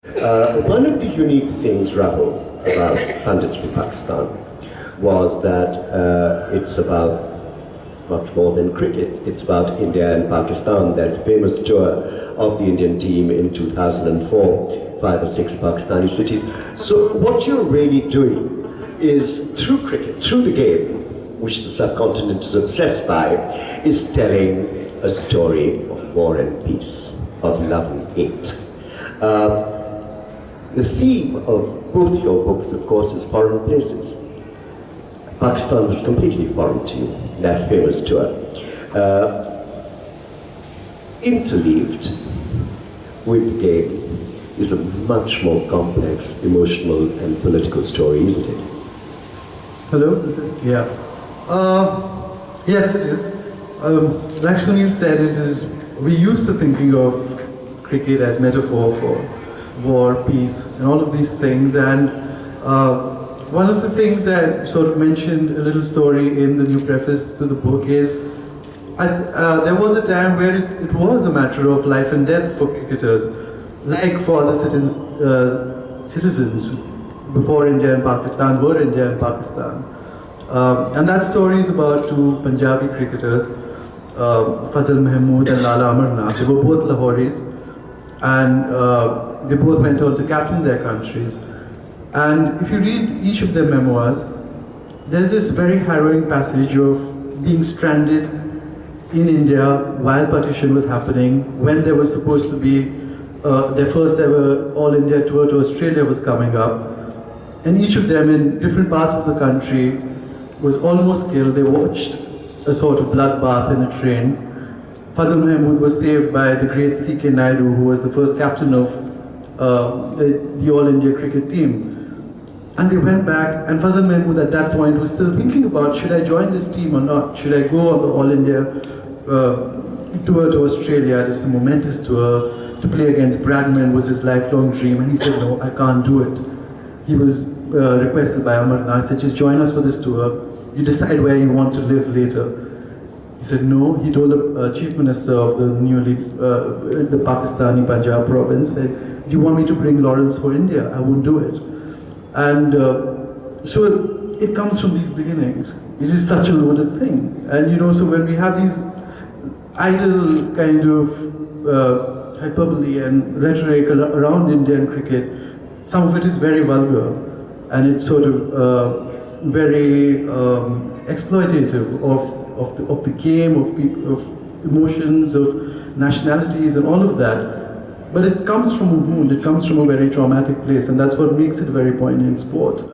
One of the unique things, Rahul, about Pundits for Pakistan was that it's about much more than cricket. It's about India and Pakistan, that famous tour of the Indian team in 2004, 5 or 6 Pakistani cities. So what you're really doing is, through cricket, through the game, which the subcontinent is obsessed by, is telling a story of war and peace, of love and hate. The theme of both your books, of course, is foreign places. Pakistan was completely foreign to you, that famous tour. Interleaved with the game is a much more complex, emotional and political story, isn't it? Hello, this is, yeah. Yes, it is. Like Sunil said, we're used to thinking of cricket as metaphor for war, peace, and all of these things. And one of the things I sort of mentioned a little story in the new preface to the book is, there was a time where it was a matter of life and death for cricketers, like for other citizens before India and Pakistan were India and Pakistan. And that story is about 2 Punjabi cricketers, Fazal Mahmood and Lala Amarnath. They were both Lahoris, and they both went on to captain their countries. And if you read each of their memoirs, there's this very harrowing passage of being stranded in India while partition was happening, when there was supposed to be their first ever all-India tour to Australia was coming up. And each of them in different parts of the country was almost killed. They watched a sort of bloodbath in a train. Fazal Mahmood was saved by the great C.K. Naidu, who was the first captain of the All-India cricket team. And they went back, and Fazal Mahmood at that point was still thinking about, should I join this team or not? Should I go on the All-India tour to Australia? This is a momentous tour. To play against Bradman was his lifelong dream, and he said, no, I can't do it. He was requested by Amarnath, said, just join us for this tour. You decide where you want to live later. He said no. He told the chief minister of the newly, the Pakistani Punjab province, said, do you want me to bring laurels for India? I won't do it. And so it comes from these beginnings. It is such a loaded thing. And you know, so when we have these idle kind of hyperbole and rhetoric around Indian cricket, some of it is very vulgar, and it's sort of very exploitative of the game, of emotions, of nationalities, and all of that. But it comes from a wound, it comes from a very traumatic place, and that's what makes it a very poignant sport.